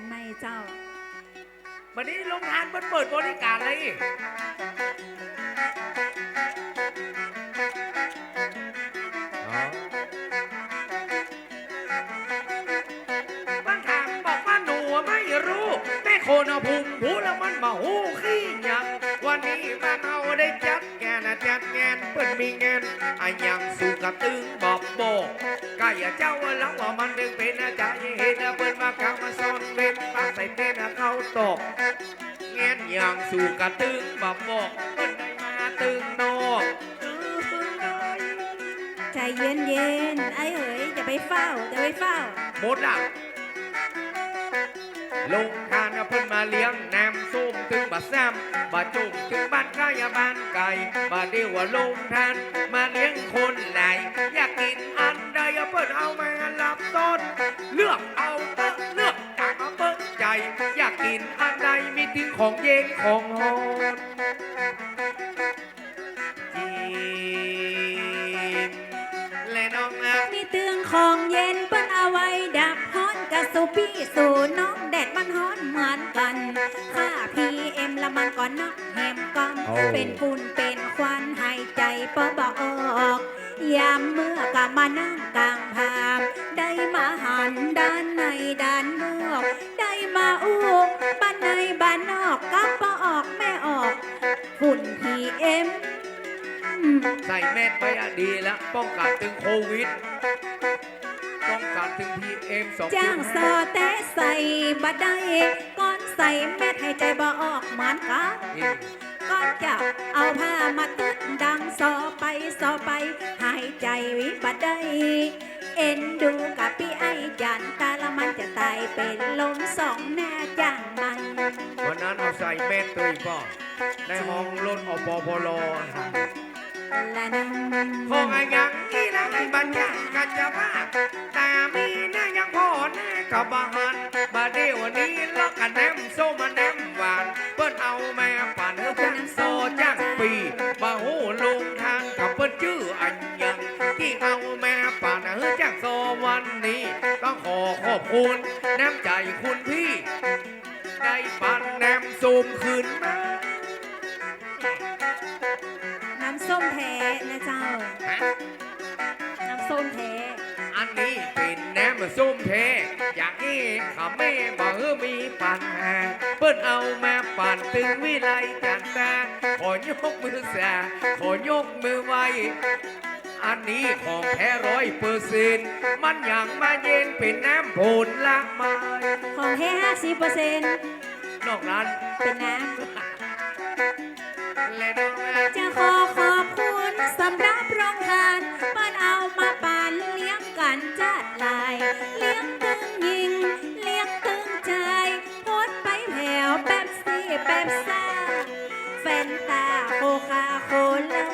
ไม่เจ้าวันนี้โรงทานมันเปิดบริการเลยบางถามบอกว่าหนูไม่รู้แต่คนเอาพุงหูแล้วมันมาหูขี้ยังวันนี้มาเอาได้จัดงานเปิดมีงานอะยังสู่กับตึงบอกใกล้เจ้าแล้วว่ามันดึงเป็นใจเห็นเปิดมาเข้ามาซ้อนเป็นปากใส่เป็นเข้าตกงานยังสู่กับตึงบอกเปิดได้มาตึงนอกใจเย็นเย็นไอ้เอ๋ยอย่าไปเฝ้าหมดละลงทานเพิ่นมาเลี้ยงน้ำส้มถึงบะซ้ำบะจุ่มถึงบ้านไก่บ้านไก่บะเดียวว่าลงทานมาเลี้ยงคนไหลอยากกินอันใดเพิ่นเอามารับต้นเลือกเอาเปิดเลือกจากเอาเปิดใจอยากกินอันใดมีถึงของเย็นของฮอนจีมและน้องมีเตืองของเย็นเปิ้นเอาไว้ดับฮ้อนกะสูพี่สู่น้องแดดมันฮ้อนเหมือนกันค่าPMละมันก่อนนักแหมกอมเป็นฝุ่นเป็นควันหายใจปอบออกยามเมื่อกะมานั่งกลางภาพได้มาหันด้านในด้านนอกได้มาอู้บ้านในบ้านนอกก็ปออกแม่ออกฝุ่นPMใส่แมสไปดีแล้วป้องกันถึงโควิดป้องกันถึง PM2.5จ้างซอแต่ใส่บัดได้ก้อนใส่แมสให้ใจบ่ออกเหมือนกันก้อนจะเอาผ้ามาตึดดังซอไปหายใจวิบัดได้เอ็นดูกับพี่ไอจันตาละมันจะตายเป็นลมสองแน่จ้างมันวันนั้นเอาใส่แมสตัวอีกป่ะในห้องรถอปพลของอะไรยังนี่นะไอ้บัญญัติกันจะว่าแต่มีนะยังพอแน่กับบางหันมาเดี๋ยวนี้แล้วกันแนมโซมาแนมหวานเปิ้นเอาแม่ปั่นเพื่อนโซจ้างปีมาหูลงทางกับเปิ้นชื่ออันยังที่เอาแม่ปั่นเพื่อจ้างโซวันนี้ต้องขอขอบคุณน้ำใจคุณพี่ได้ปั่นแนมซูมคืนมาน้ำส้มแท้นะเจ้าน้ำส้มแท้อันนี้เป็นแหนมส้มแท้อย่างนี้ข้าแม่บอกมีปัญหาเปิ้นเอามาปั่นถึงวิไลจันตาขอยกมือแสขอยกมือไว้อันนี้ของแท้100%มันอย่างมาเย็นเป็นน้ำผลละไม้ของแท้50%นอกนั้นเป็นน้ำจะขอขอบคุณสำหรับโรงทานเปิ้นเอามาปั่นเลี้ยงกันจัดลายเลี้ยงตึงยิงเลี้ยงตึงใจโพดไปแผ่วแป๊บซี่แป๊บซ่าแฟนตาโคคาโคล่า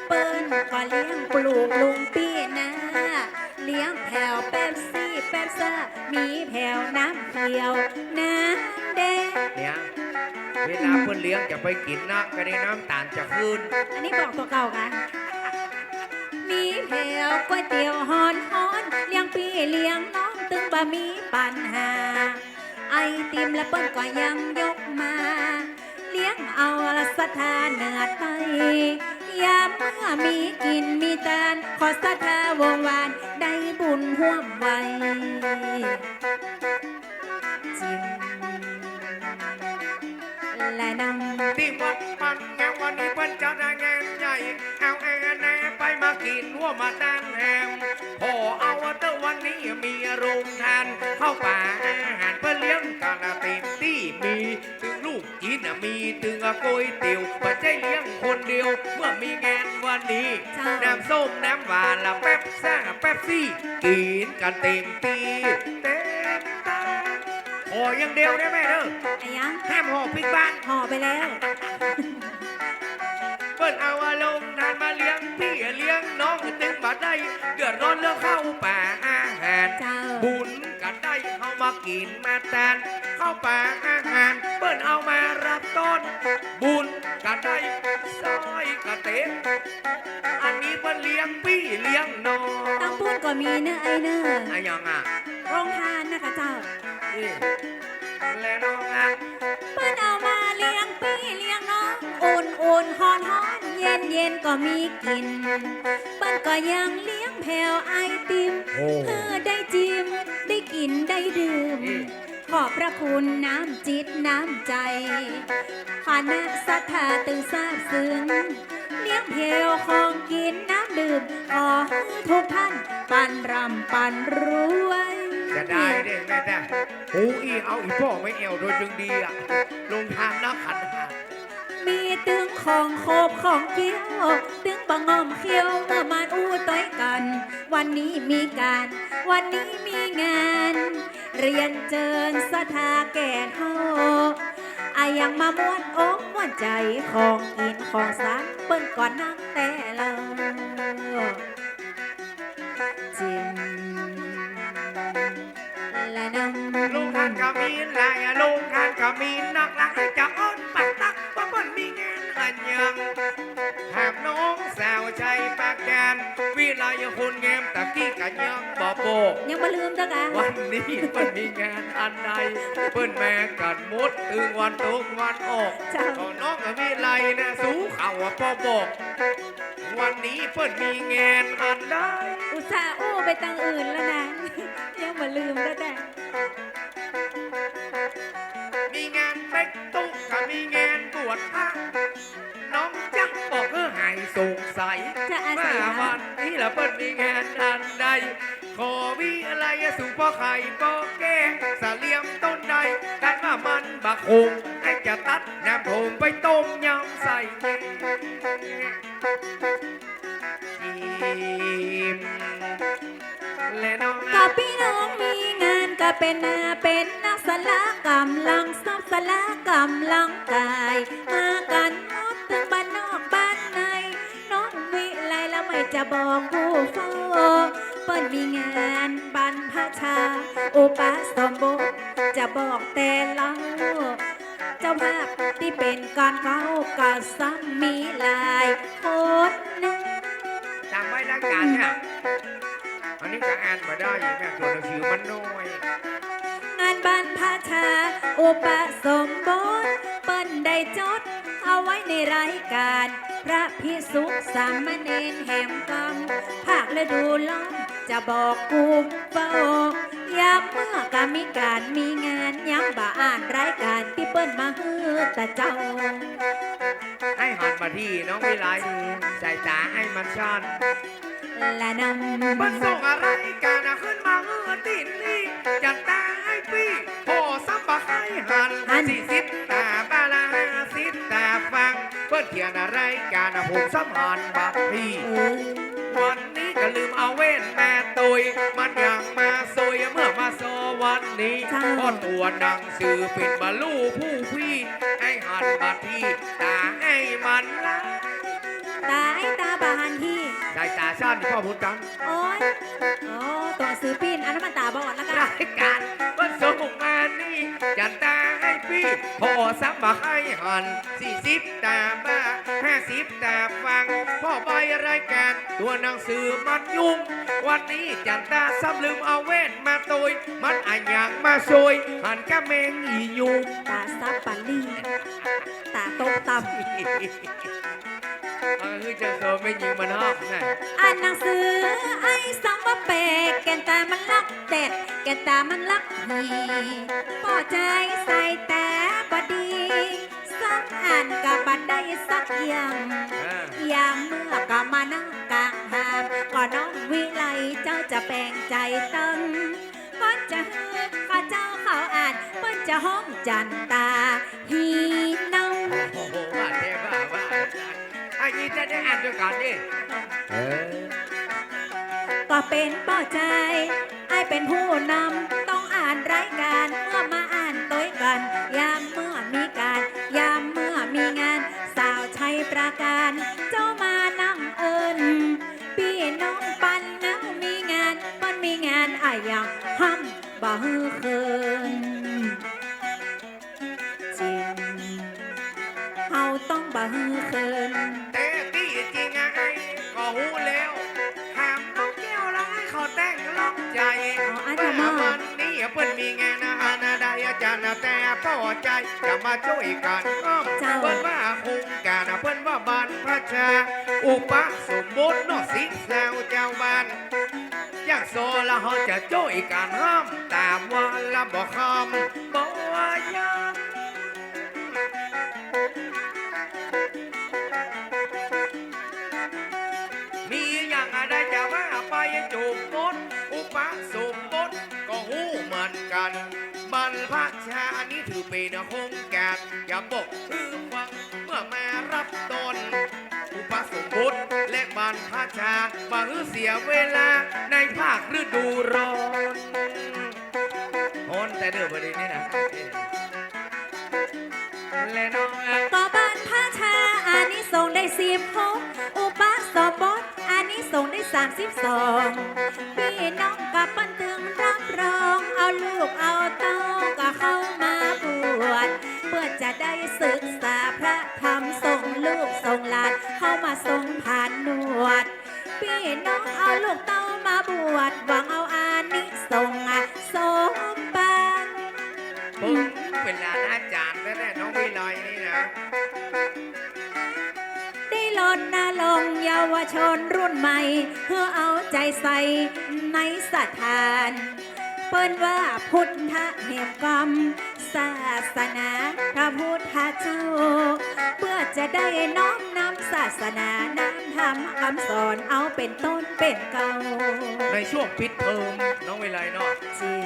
เปิ้นก็เลี้ยงปลูกลุงปีนาเลี้ยงแผ่วแป๊บซี่แป๊บซ่ามีแผ่วน้ำเขียวน้ำแดงเนี่ยเวลาเพื่อนเลี้ยงจะไปกินนะก็ได้น้ำตาลจะขึ้นอันนี้บอกตัวเก่ากันมีแผ่วก๋วยเตี๋ยวฮอนเลี้ยงพี่เลี้ยงน้องตึงบะมีปัญหาไอติมและเปิ้นก็ยังยกมาเลี้ยงเอาศรัทธาเหนือไตยามเมื่อมีกินมีทานขอศรัทธาวงวานได้บุญห่วมไว้จิมและนำที่มันงานวันนี้เพิ่นจะได้งานใหญ่เอาแอนแนไปมากินหัวมาตั้งแหมพอเอาเตอวันนี้มีโรงทานเข้าป่าอาหารเพื่อเลี้ยงกันเต็มที่มีถึงลูกจีนมีถึงก๋วยเตี๋ยวปัจจัยเลี้ยงคนเดียวเมื่อมีงานวันนี้น้ำส้มน้ำหวานละแป๊บซ่าแป๊บซี่กินกันเต็มที่เต็มตาขออย่างเดียวได้ไหมเด้อห้ามห่อปิกบ้านห่อไปแล้วเปิ้นเอาลงทานมาเลี้ยงพี่เลี้ยงน้องตึงบัดได้เดือดร้อนเรื่องข้าวป่าอาหารบุญกันได้เข้ามากินมาทานข้าวป่าอาหารเปิ้นเอามารับต้นบุญกันได้ซอยกระเต็มอันนี้เปิ้นเลี้ยงพี่เลี้ยงน้องตั้งปุ้นก็มีเนื้อไอเนื้อไอยังอ่ะโรงทานนะคะเจ้า และน้องอ่ะ เปิ้นเอามาเลี้ยงพี่เลี้ยงน้องอุ่นฮอนเย็นก็มีกินเปิ้นก็ยังเลี้ยงแผ่วไอติม โอ้ เพื่อได้จิ้มได้กินได้ดื่ม อืม ขอบพระคุณน้ำจิตน้ำใจขอนักศรัทธาตึงซาบซึ้งเลี้ยงเพลวของกินน้ำดื่มขอให้ทุกท่านปันรำปันรวย จะได้เด้แม่แต่หูอีเอาอีพ่อไม่เอวโดยจึงดีอ่ะลงทางนักขันหา มีตึงของโคบของเกี้ยวตึงบะงอมเขียวเมื่อมานอู้ต้อยกัน วันนี้มีการ วันนี้มีงาน เรียนเจิญสถาแก่เฮาอายังมาม้วนอกม้วนใจของกินของสารเปิ้นก่อนนั่งแต่เราจิมและนำ ลุงท่านก็มีลายลุงท่านก็มีนักลักให้จะอ้อนปักตักว่าเปิ้นมีงานอันยังหากน้องสาวใจปากแกนวิไลคุณเงมตะกี้กันยังบ่โป ยังมาลืมจ้ะกะ วันนี้เปิ้นมีงานอันใดเปิ้นแม่กันมุดถึงวันตกวันออก จ้ะ ก็น้องก็วิไลนะสู้เข่าว่าพ่อบอกวันนี้เปิ้นมีงานอันใด อุตส่าห์อู้ไปตังอื่นแล้วนะ ยังมาลืมแล้วนะ มีงานเป๊กตุ๊กก็มีงานบวชพระน้องจักบอกเพื่อหายสงสัย จะอาศั ว่าย วันนี้ละเปิ้นมีงานอันใดขอวิอะไรสู่พ่อไข่พ่อแก้สะเลียมต้นใดกันว่ามันบักคงให้จะตัดน้ำผงไปต้มยำใส่อิ่มและน้อง ก็พี่น้องมีงานก็เป็นนาเป็นนักสละกำลังทรัพย์สละกำลังกายมากันหมดถึงบ้านนอกบ้านในน้องวิไลแล้วไม่จะบอกผู้เฝ้าเปิ้นมีงานบรรพชาอุปสมบทจะบอกแต่เล่าเจ้าภาพที่เป็นการเขาก็ซ้ำมีหลายคนนะ จำไว้นะการเนี่ยอันนี้ก็อ่านมาได้แม่ตัวหนังสือมันน้อย งานบรรพชาอุปสมบทเปิ้นได้จด เอาไว้ในรายการ พระพิสุสามเณรแห่งกรรมภาคฤดูร้อนจะบอกกูเฝ้ายามเมื่อกามีการมีงานยังบ่อ่านรายการที่เปิ้นมาฮือแต่เจ้า ให้หันมาที่น้องวิไลใส่ตาให้มันชัน และนำ มันส่งอะไรกันนะขึ้นมาเมื่อติดนี่จัดตาให้พี่พอซ้ำบะให้หัน40ตาบาลา50ตาฟัง เพื่อนเขียนอะไรกันนะผมซ้ำหันบักพี่ วันนี้ก็ลืมเอาเว้นแม่ตุยมันยังมาซวยเมื่อมาโซวันนี้ จ้า เพราะตัวหนังสือเป็นบรรลุผู้พี่ให้หันมาที่ตาให้มันละ ตาไอ้ตาบานที่ สายตาสั้นพ่อพูดกัน โอ้ยโอ้ตัวซื้อปีนอันนั้นมันตาบอดแล้วกัน รายการมันส่งมานี่จัดตาให้พี่พอซ้ำมาให้หัน40ตาบ้า50ตาฟังพ่อใบรายการตัวหนังสือมันยุ่ง วันนี้จัดตาซ้ำลืมเอาเว้นมาตุยมันอันอย่างมาซวยหันกะเมงอียุง ตาซับปันลี่ตาตกต่ำ คือจะโซไม่ยิงมันฮอกนะ อ่านหนังสือไอ้สังว่าแปลกแกนตามันลักแตกแกนตามันลักหีป่อใจใส่แต่บดีสังอ่านกับบัดได้สักอย่างอย่างเมื่อก็มานั่งกลางหามก็น้องวิไลเจ้าจะแปลงใจตั้งก็จะให้ข้าเจ้าเขาอ่านเปิ้นจะห้องจันตาฮีน้อง โอ้โหว่าเท่ว่าไอ้ยี่จะได้อ่านด้วยกันดิ ก็เป็นป่อใจไอเป็นผู้นำต้องอ่านรายการเมื่อมาอ่านต้วยกัน ยามเมื่อมีการ ยามเมื่อมีงาน สาวชัยประการ เจ้ามานั่งเอิญพี่น้องปันน้ามีงานมันมีงานอะอย่างห้ำบ่ฮือเคินจริงเฮาต้องบ่ฮือเคิน แต่ที่จริงไอ้ก็หูแล้วห้ามน้องแก้วร้ายเขาแต่งล็อกใจ อ๋ออันนั้นมา วันนี้เพิ่นมีงานอาหารใด จะนะแต่พ่อใจจะมาช่วยกันอ้อม เจ้า เปิ้นว่าคงการเปิ้นว่าบรรพชาอุปสมบทเนาะสิแซวเจ้าบ้านอยากโซละเขาจะช่วยกันห้ามตามว่าละบอกคำบอกว่ายามมีอย่างอะไรจะว่าไปจูบมดอุปสมบทก็หูเหมือนกันบรรพชาอันนี้ถือเป็นโครงการอย่าบอกคือฟังเมื่อมารับตนอุปสมบทและบรรพชาบ่ฮือเสียเวลาในภาคฤดูร้อนโอนแต่เดิมประเด็นนี้นะและน้อง ก็บรรพชาอานิสงส์ได้16อุปสมบทอานิสงส์ได้32พี่น้องกับบันเทิงรับรองเอาลูกเอาเต้าก็เข้ามาบวชเพื่อจะได้ศึกษาพระธรรมส่งลูกส่งหลานเข้ามาทรงผ่านนวดพี่น้องเอาลูกเต้ามาบวชหวังเอาอานิสงส์สมบัติ ผมเป็นหลานอาจารย์แท้ๆน้องวิไลนี่นะ ได้รณรงค์เยาวชนรุ่นใหม่เพื่อเอาใจใส่ในสถานเปิ้นว่าพุทธแห่งกรรมศาสนาพระพุทธเจ้าเพื่อจะได้น้อมนำศาสนานั้นทำคำสอนเอาเป็นต้นเป็นเก่า ในช่วงปิดเทอมน้องวิไลเนาะ จริง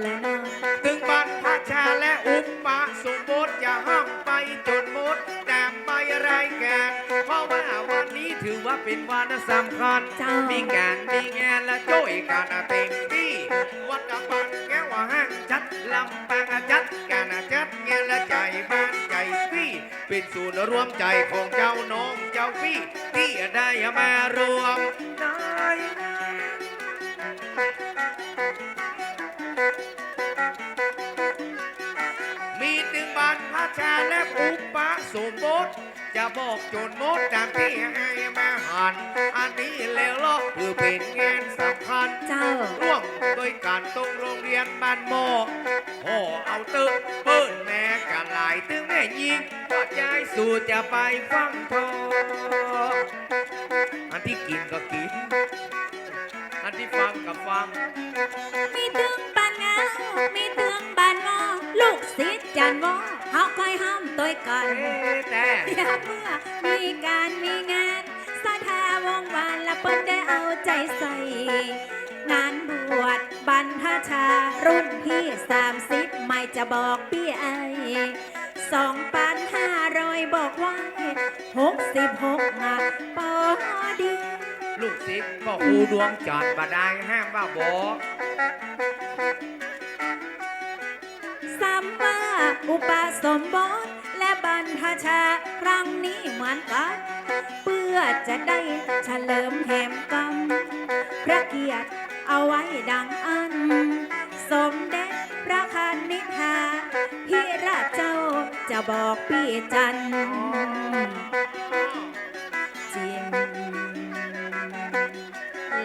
และน้อง ถึงบรรพชาและอุปสมบทอย่าห้ามไปจนหมดแต่ไปรายการเพราะว่าวันนี้ถือว่าเป็นวันสำคัญ เจ้า มีการมีงานและช่วยกันเต็มที่วัดกำปังแก้วห้างจัดลำปางจัดการจัดงานและใจบ้านใจพี่เป็นศูนย์รวมใจของเจ้าน้องเจ้าพี่ที่ได้มารวมได้ มีถึงบรรพชาและอุปสมบทจะบอกโจนมดตามที่ให้มาหันอันนี้แล้วล่อคือเป็นงานสำคัญ เจ้า ร่วมโดยการตรงโรงเรียนบ้านหมอกพ่อเอาตึกเปิ้นแม่กันหลายตึงแม่ยิงก็ย้ายสู่จะไปฟังทองอันที่กินก็กิน อันที่ฟังก็ฟัง มีตึงบ้านเงามีตึงบ้านงอลูกศิษย์จันวอเฮาคอยห้ามตัวกัน แต่ อย่าเมื่อมีการมีงานสถาวงวานละเปิ้นได้เอาใจใส่ งานบวชบรรพชารุ่นที่30ไม่จะบอกพี่ไอ2,500บอกว่า66ปอดี ลูกศิษย์ก็ครูดวงจันทร์บาได้ห้ามว่าบอก ซ้ำว่าอุปสมบทและบรรพชาครั้งนี้เหมือนกันเพื่อจะได้เฉลิมแห่มกรรมพระเกียรติเอาไว้ดังอัน สมเด็จพระคณิธาพี่ราชเจ้าจะบอกพี่จันทร์จริง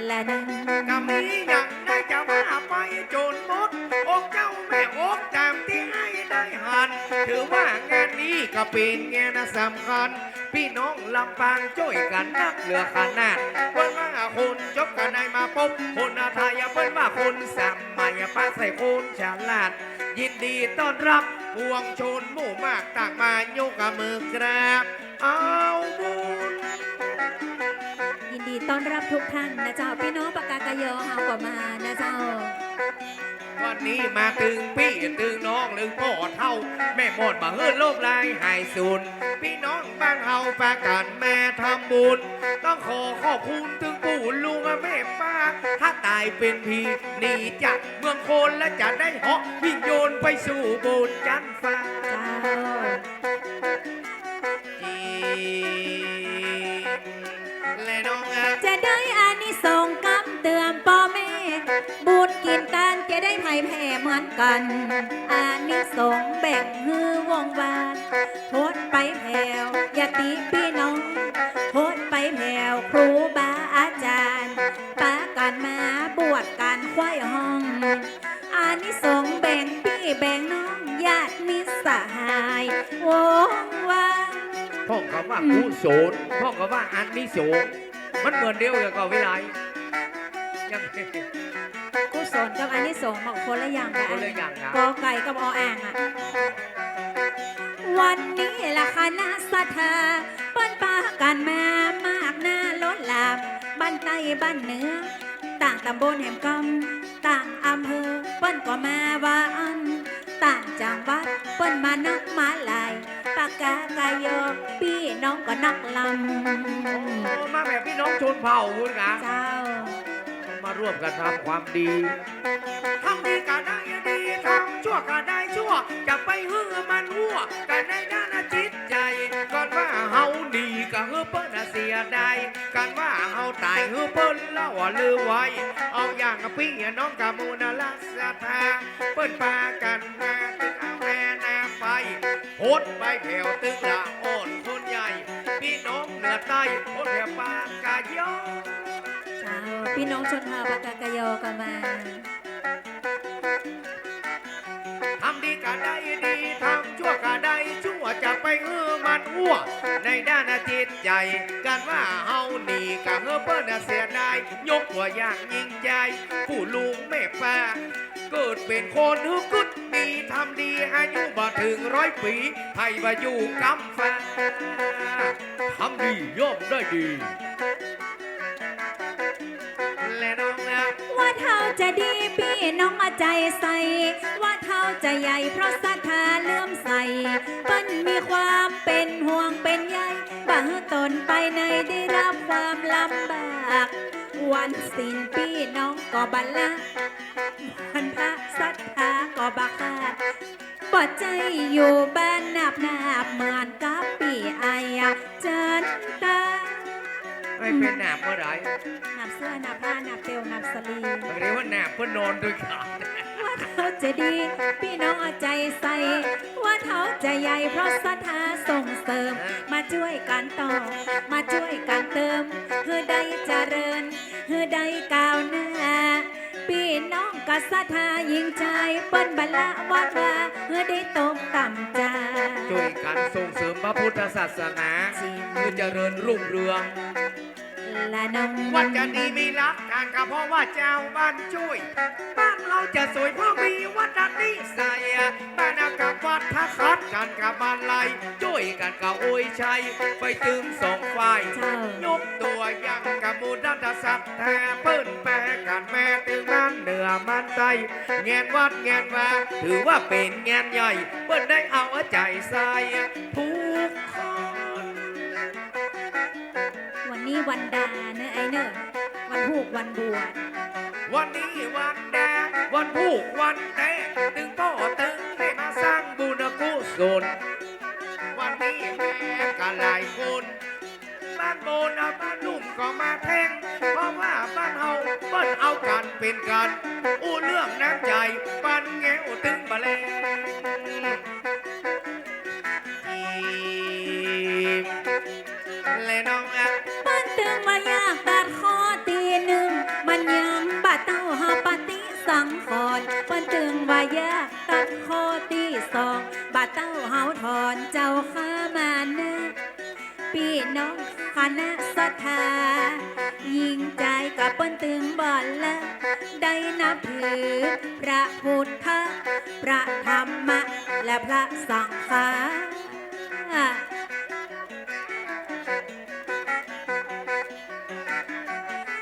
และนั้น ก็มีอย่างได้จะว่าไปโจนมดอกเจ้าแม่อกตามที่ให้ได้หันถือว่างานนี้ก็เป็นงานสำคัญ พี่น้องลำปางช่วยกันนักเหลือขนาดเพิ่นว่าคนจบกันได้มาพบคนอาทายเพิ่นว่าคนสามมายป้าใส่คนฉลาด ยินดีต้อนรับพวงชนหมู่มากต่างมาโยกมือกราบเอาบุญ ยินดีต้อนรับทุกท่านนะเจ้าพี่น้องปากากยอเฮาก็มานะเจ้า วันนี้มาตึงพี่ตึงน้องหรือพ่อเท่า แม่หมดมาเฮือโลบลายหายสูญพี่น้องบ้านเฮาปากันแม่ทำบุญต้องขอขอบคุณถึงปู่ลุงแม่ป้า ถ้าตายเป็นพีหนีจากเมืองโคนและจะได้เหาะวิ่งโยนไปสู่โบนจันทร์ฟ้า เจ้า จีและน้องอา จะได้อานิสงส์กำเตือนพ่อแม่บุญกินการจะได้ไผ่แผ่เหมือนกันอานิสงส์แบ่งมือวงวานโพดไปแผ่วอย่าตีพี่น้องโพดไปแผ่วครูบาอาจารย์ป้ากันมาบวชการควายห้องอา สงฆ์แบ่งพี่แบ่งน้องญาติมิตรสหายวงวาน พ่องกับว่ากุศลพ่องกับว่าอันนิสงส์มันเหมือนเดียวกับวิไลยัง กุศลกับอานิสงส์บอกคนละอย่างกัน คนละอย่างนะ กอไก่กับออ่างอ่ะ วันนี้ละคณะสัทธาเปิ้นปากันมามากหน้าล้นหลามบ้านใต้บ้านเหนือต่างตำบลแห่งกำต่างอำเภอเปิ้นก็มาว่าอันต่างจังหวัดเปิ้นมานักมาหลายปากกากายโยพี่น้องก็นักลำ มาแบบพี่น้องชนเผ่าคุณกะ เจ้า มาร่วมกันทำความดีทำดีก็ได้ดีทำชั่วก็ได้ชั่วจะไปหื้อมันหัวกันในด้านจิตใจก่อนว่าเฮาดีก็หื้อเปิ้นเสียดายกันว่าเฮาตายหื้อเปิ้นเล่าลือไว้เอาอย่างพี่น้องกับมูลลักษณะเปิ้นปากันมาตึกเอาแม่นาไปโหดไปแผ่วตึกละอ่อนคนใหญ่พี่น้องเหนือใต้โหดแผ่วปากกายอ เจ้าพี่น้องชนเผ่าปากากายอก็มา ทำดีก็ได้ดีทำชั่วก็ได้ชั่วจะไปมันอ้วในด้านจิตใจกันว่าเฮานี่ก็เปิ้นเสียดายยกตัวอย่างยิ่งใจ ผู้ลุงแม่ป้าเกิดเป็นคนฮึกึดดีทำดีอายุบ่ถึง100 ปีไผ่บ่อยู่กำฟ้าทำดีย่อมได้ดีและน้องนะ ว่าเท่าจะดีพี่น้องเอาใจใส่ว่าเท่าจะใหญ่เพราะศรัทธาเลื่อมใสเปิ้นมีความเป็นห่วงเป็นใยบ่ให้ตนไปในได้รับความลำบากวันสิ้นพี่น้องก็บัลละวันพระศรัทธาก็บักขาดปอดใจอยู่บ้านนับเหมือนกับปีไอจันตา ไม่เป็นหนามเมื่อไหร นับเสื้อนับผ้านับเตลนับสลี เรียกว่าหนามเพื่อนอนด้วยกัน ว่าเขาจะดีพี่น้องเอาใจใส่ว่าเขาจะใหญ่เพราะศรัทธาส่งเสริม มาช่วยกันต่อ มาช่วยกันเติมเพื่อได้เจริญเพื่อได้ก้าวหน้าพี่น้องกับศรัทธายิ่งใจเปิ้นบัลละวัดว่าเพื่อได้ตกต่ำใจ ช่วยกันส่งเสริมพระพุทธศาสนาเพื่อเจริญรุ่งเรือง และน้อง วัดจะดีมีรักกันก็เพราะว่าเจ้าบ้านช่วย บ้านเราจะสวยเพราะมีวัดนิสัยบ้านเอากับวัดทักคัดกันกับบ้านไรช่วยกันกับโอยชัยไปถึงสองฝ่าย เจ้าย กตัวอย่างกับมูลรัฐศรัทธาเปิ้นแปรกันแม่ถึงนั้นเหนือมันใต้แงนวัดแงนว่าถือว่าเป็นแงนใหญ่เปิ้นได้เอาใจใส่ทุกคน วันนี้วันดาเนอะไอเนอะวันผูกวันบวช วันนี้วันแดงวันผูกวันแต่ตึงพ่อตึงได้มาสร้างบุญกุศลวันนี้แม่กันหลายคนบ้านโบนเอาบ้านนุ่มก็มาแทงเพราะว่าบ้านเฮาเปิ้นเอากันเป็นกันอู้เรื่องน้ำใจปันแงวตึงบะเลงและน้องอ่ะ ปั้นตึงมาอยากตัดคอตีหนึ่งมันยังบาดเต้าหาปฏิสังขรณ์ปั้นตึงว่าอยากตัดคอตีสองบาดเต้าเฮาถอนเจ้าข้ามานะพี่น้องคณะศรัทธายิ่งใจกับปั้นตึงบ่อนละได้นับถือพระพุทธพระธรรมและพระสังฆา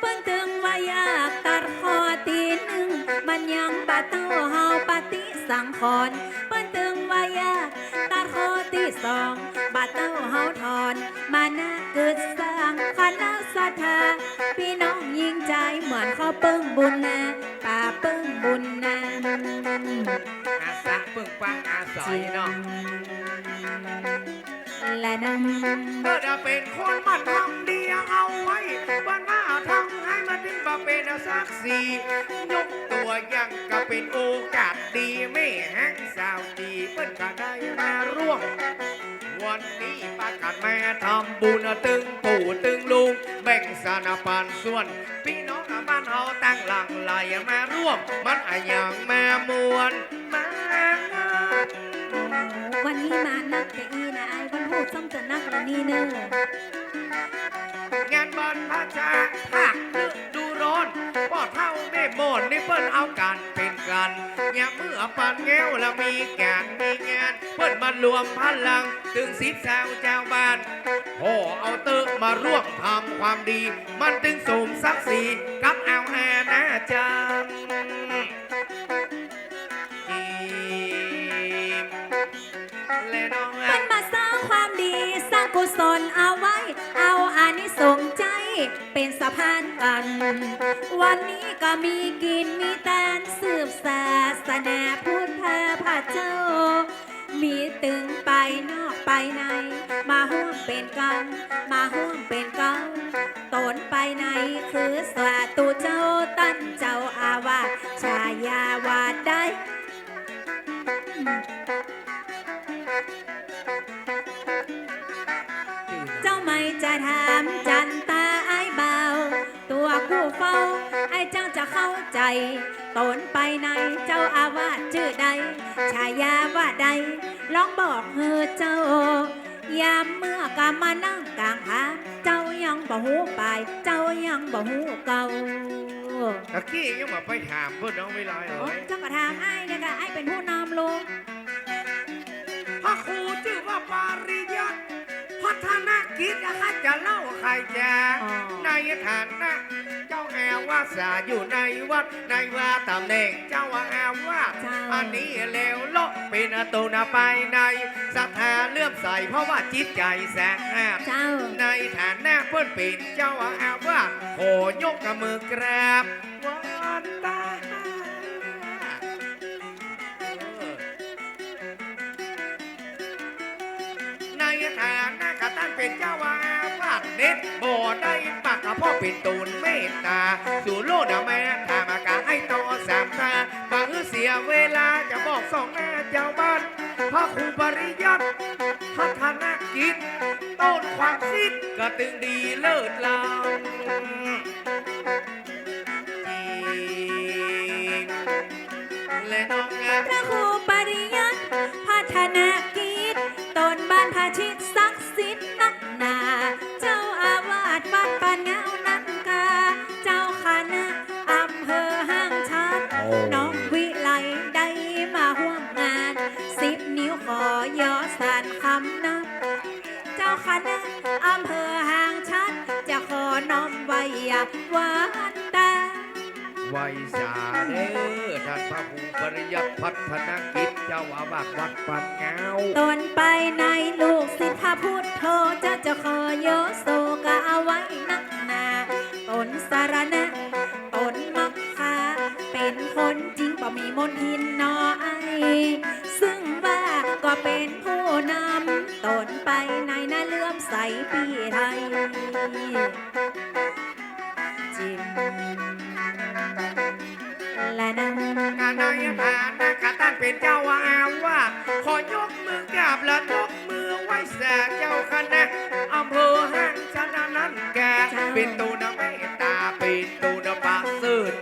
เปิ้นตึงว่าอยากตัดคอตีหนึ่งมันยังบาดเต้าเฮาปฏิสังขรณ์เปิ้นตึงว่าอยากตัดคอตีสองบาดเต้าเฮาถอนมานะเกิดสร้างคณะศรัทธาพี่น้องยิ่งใจเหมือนเขาเปิ้งบุญนะป่าเปิ้งบุญนะ อาสะปึ้งปังอาศัยเนาะ และนั้น เมื่อจะเป็นคนมันทำดีเอาไว้วันว่าทำให้มันถึงมาเป็นศักดิ์ศรียกตัวอย่างก็เป็นโอกาสดีไม่แห้งสาวดีเปิ้นก็ได้มาร่วม ว วันนี้ประกาศแม่ทำบุญตึงปู่ตึงลุงแบ่งสารปันส่วนพี่น้องบ้านเฮาตั้งหลังไหลมาร่วมมันอะอย่างแม่มวนมา วันนี้มานักแต่อีนะไอ้วันพูดซ้ำจะนักละนี่เนอะ งานบอลพระชาภาคฤดูร้อนพ่อเท่าแม่โมนนี่เปิ้นเอากันเป็นกันอย่าเมื่อปันแง้วแล้วมีการมีงานเปิ้นมารวมพลังถึง10 ชาวเจ้าบ้านพ่อเอาเติมาร่วมทำความดีมันถึงสมศักดิ์ศรีกับเอาแอาณาจักรและน้อง เป็นมาสร้างความดีสร้างกุศลเอาไว้ เอาอานิสงส์ใจเป็นสะพานกัน วันนี้ก็มีกินมีแตนสืบศาสนาพุทธพระเจ้า มีตึงไปนอกไปใน มาห่วมเป็นกันมาห่วมเป็นกันตนไปในคือสาตุเจ้าตั้นเจ้าอาวาสชายาวาดได้ เจ้าไม่จะถามจันตาไอ้เบาตัวผู้เฝ้าไอ้เจ้าจะเข้าใจตนไปในเจ้าอาวาสชื่อใดชายาว่าใดลองบอกเฮอเจ้ายามเมื่อกำมานั่งกลางผาเจ้ายังบ่หูไปเจ้ายังบ่หูเก่า ตะกี้ยังมาไปถามเพื่อนน้องเวลาเล โอ้ ย เจ้าก็ถามไอ้เนี่ยค่ะไอ้เป็นผู้นำลง พระครูชื่อว่าปาริยัติพัฒนากิจนะคะจะเล่าใครแจก อ๋อ ในฐานะเจ้าแอวว่าสาอยู่ในวัดในว่าตำแหน่งเจ้าแอวว่า เจ้า อันนี้เลวโลกเป็นอตุนาไปในศรัทธาเลื่อมใสเพราะว่าจิตใจแสงแอบ เจ้า ในฐานะเพื่อนเป็นเจ้าแอวว่าโหยกกับมือกราบวันตา ในฐานะกตันเป็นเจ้าวาดเน็ตบ่ได้ปากกับพ่อเป็นตูนเมตตาสู่โลกแม่ทามากาให้ต่อสามตาบางเสียเวลาจะบอกสองแม่เจ้าบ้านพระครูปริยัติพัฒนากิจต้นความคิดก็ตึงดีเลิศลำและน้องงาม พระครูปริยัติพัฒนากิจตนบ้านพาชิตศักดิ์สิทธิ์นักหนา เจ้าอาวาสวัดปานเงานังกา เจ้าคณะอำเภอห้างชัด น้องวิไลได้มาห่วมงาน 10 นิ้วขอยอสานคำนับ เจ้าคณะอำเภอห้างชัด จะขอน้อมไว้วันตา ไวยสาเด้อท่านพระครูปริยัติพัฒนากิจเจ้าอาวาสวัดปันเงา ตนไปในลูกศิษย์พระพุทธโธจะขอโยโสกะเอาไว้นักหนาตนสารณะตนมักคาเป็นคนจริงบ่มีมนทินนอไอ ซึ่งว่าก็เป็นผู้นำตนไปในนาเลื่อมใสปีไทย จิมและนัง งานในฐานะกตันเป็นเจ้าอาวาสขอยกมือกราบและยกมือไหว้แสเจ้าคณะอำเภอห้างชนะนั้นแกเป็นตูนเมตตาเป็นตูนปาสืด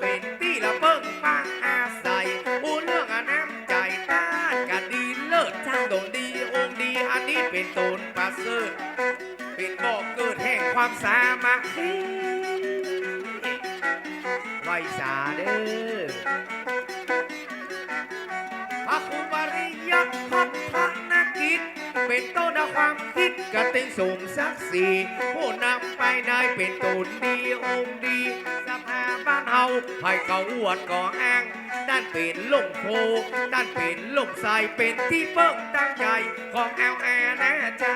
เป็นที่ละเบิ้งป้าอาศัยผู้เรื่องน้ำใจต้านกันดีเลิศตนดีองค์ดีอันนี้เป็นตูนปาสืดเป็นบอกเกิดแห่งความสามัคคีไว้สาเด้อพระครูปริยัติพัฒนากิจเป็นต้นความคิดกติสูงศักดิ์ศรีผู้นำไปได้เป็นตูนดีองค์ดีสภาบ้านเฮาให้เขาอวดก่ออ้างด้านเป็นล่มโพด้านเป็นล่มใสเป็นที่เพิ่งตั้งใจของแอลแอนะจ๊ะ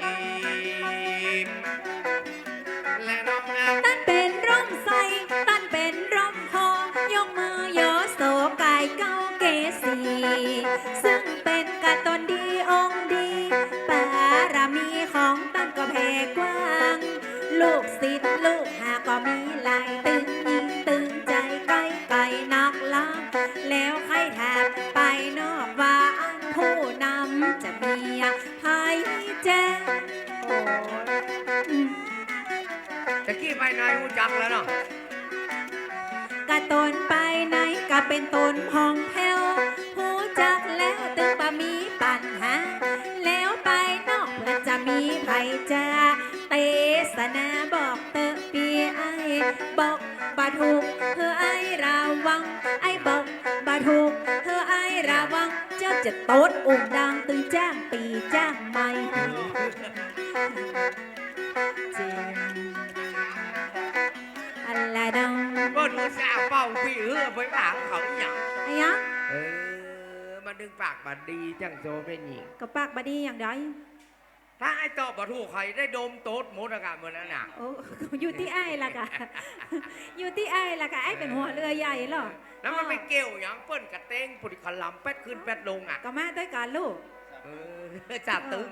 จีมและน้องงาม ตั้นเป็นร่มใสตั้นเป็นร่มโพยกมือโยโสกายเก้าเกสี ซึ่งเป็นกะตนดีองค์ดีบารมีของตั้นก็แผ่กว้าง ลูกศิษย์ลูกหาก็มีหลายตึงยิงตึงใจไกลไก่นักล้ำแล้วใครแทบไปนอกว่าไอ้ จักแล้วเนาะ กะตนไปไหนกะเป็นตนห้องแถวหูจักแล้วตึงบะมีปัญหาแล้วไปนอกเพื่อจะมีไผจะเตสนาบอกเตอปีไอบอกบาถูกเธอไอระวังไอบอกบาถูกเธอไอระวังเจ้าจะโต๊ดอุ่มดังตึงจ้างปีจ้างไม่จริงอะไรดัง ก็ดูสาวเป่าพี่ไปปากเขาอย่าง ไอ้ยะ มาดึงปากบัดดีจังโซเป็นหญิง ก็ปากบดีอย่างใด ถ้าไอ้ตอบบัถูกใครได้ดมโต๊ดหมดอากาศเมื่อนั้นน่ะ โอ้ อยู่ที่ไอ้ล่ะกะ อยู่ที่ไอ้ล่ะกะไอ้เป็นหัวเรือใหญ่เหรอ แล้วมันไปเกี่ยวอย่างเปิ้นกระเต้งปุริขลำเป็ดขึ้นเป็ดลงอ่ะ ก็มาด้วยกันลูก จัดตึง